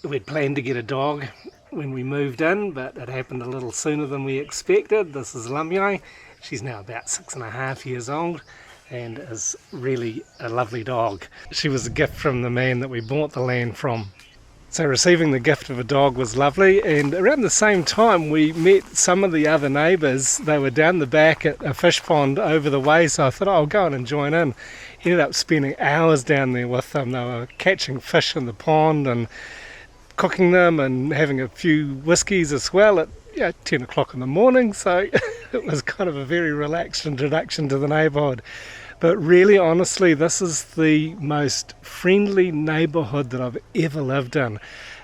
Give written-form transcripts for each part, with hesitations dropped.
We'd planned to get a dog when we moved in, but it happened a little sooner than we expected. This is Lamyai. She's now about 6.5 years old and is really a lovely dog. She was a gift from the man that we bought the land from. So receiving the gift of a dog was lovely, and around the same time we met some of the other neighbours. They were down the back at a fish pond over the way, so I thought, I'll go in and join in. Ended up spending hours down there with them. They were catching fish in the pond and cooking them and having a few whiskies as well at 10 o'clock in the morning, so it was kind of a very relaxed introduction to the neighbourhood. But really, honestly, this is the most friendly neighbourhood that I've ever lived in.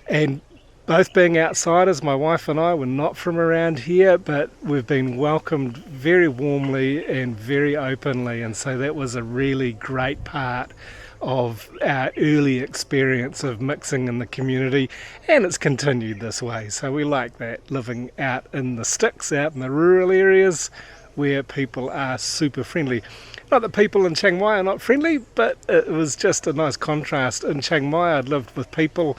And both being outsiders, my wife and I were not from around here, but we've been welcomed very warmly and very openly. And so that was a really great part of our early experience of mixing in the community. And it's continued this way. So we like that, living out in the sticks, out in the rural areas where people are super friendly. Not that people in Chiang Mai are not friendly, but it was just a nice contrast. In Chiang Mai, I'd lived with people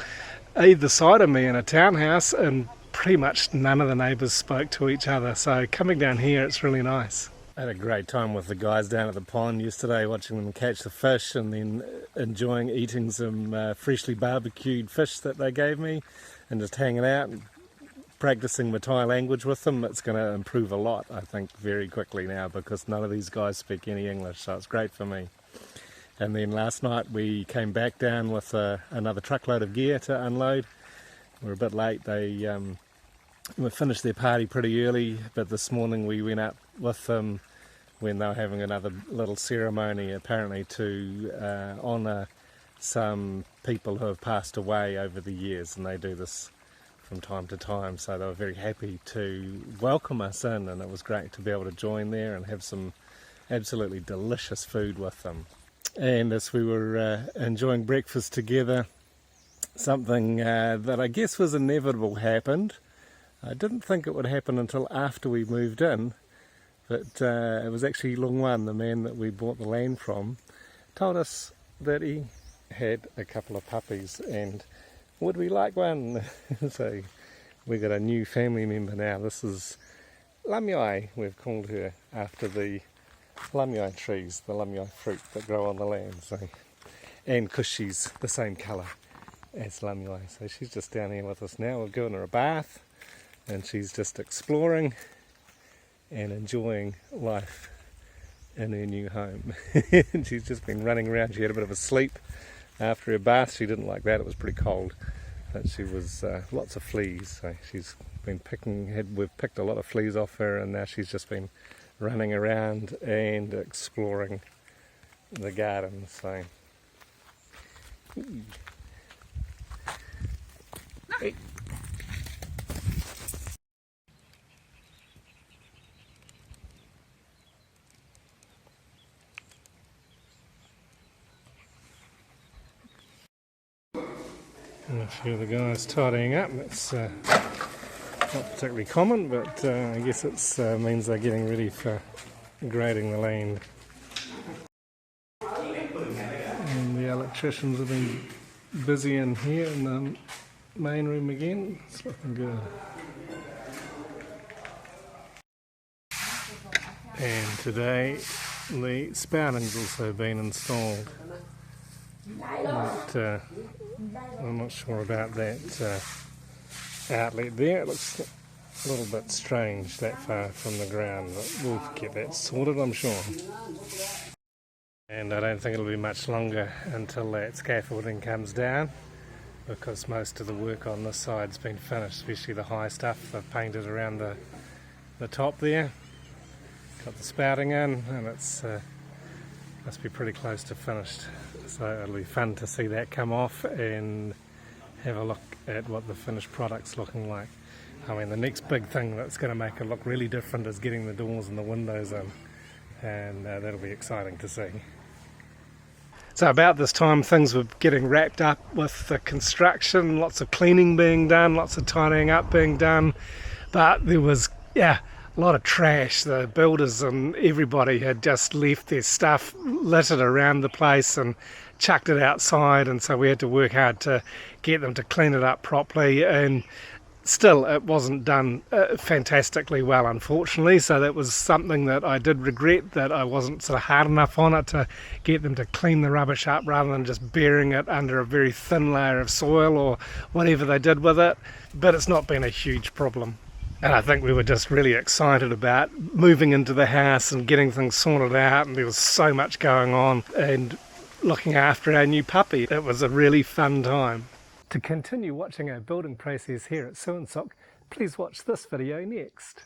either side of me in a townhouse, and pretty much none of the neighbours spoke to each other. So coming down here, it's really nice. I had a great time with the guys down at the pond yesterday, watching them catch the fish and then enjoying eating some freshly barbecued fish that they gave me, and just hanging out and practicing my Thai language with them. It's going to improve a lot, I think, very quickly now, because none of these guys speak any English, so it's great for me. And then last night we came back down with another truckload of gear to unload. We were a bit late. They finished their party pretty early, but this morning we went up with them when they were having another little ceremony, apparently to honour some people who have passed away over the years, and they do this from time to time, so they were very happy to welcome us in, and it was great to be able to join there and have some absolutely delicious food with them. And as we were enjoying breakfast together, something that I guess was inevitable happened. I didn't think it would happen until after we moved in, but it was actually Long Wan, the man that we bought the land from, told us that he had a couple of puppies and would we like one? So we got a new family member now. This is Lamyai. We've called her after the Lamyai trees, the Lamyai fruit that grow on the land. So, and because she's the same colour as Lamyai. So she's just down here with us now. We've given her a bath and she's just exploring and enjoying life in her new home. And she's just been running around. She had a bit of a sleep after her bath. She didn't like that, it was pretty cold, but she was lots of fleas, so she's been we've picked a lot of fleas off her, and now she's just been running around and exploring the garden. So hey. And a few of the guys tidying up. That's not particularly common, but I guess it means they're getting ready for grading the land. And the electricians have been busy in here in the main room again. It's looking good. And today the spouting's also been installed. But I'm not sure about that outlet there. It looks a little bit strange that far from the ground, but we'll get that sorted, I'm sure. And I don't think it'll be much longer until that scaffolding comes down, because most of the work on this side's been finished, especially the high stuff. They've painted around the top there, got the spouting in, and it's must be pretty close to finished. So it'll be fun to see that come off and have a look at what the finished product's looking like. I mean, the next big thing that's going to make it look really different is getting the doors and the windows in, and that'll be exciting to see. So about this time things were getting wrapped up with the construction, lots of cleaning being done, lots of tidying up being done, but there was a lot of trash. The builders and everybody had just left their stuff littered around the place and chucked it outside, and so we had to work hard to get them to clean it up properly, and still it wasn't done fantastically well, unfortunately. So that was something that I did regret, that I wasn't sort of hard enough on it to get them to clean the rubbish up rather than just burying it under a very thin layer of soil or whatever they did with it. But it's not been a huge problem. And I think we were just really excited about moving into the house and getting things sorted out, and there was so much going on, and looking after our new puppy. It was a really fun time. To continue watching our building process here at Suan Sook, please watch this video next.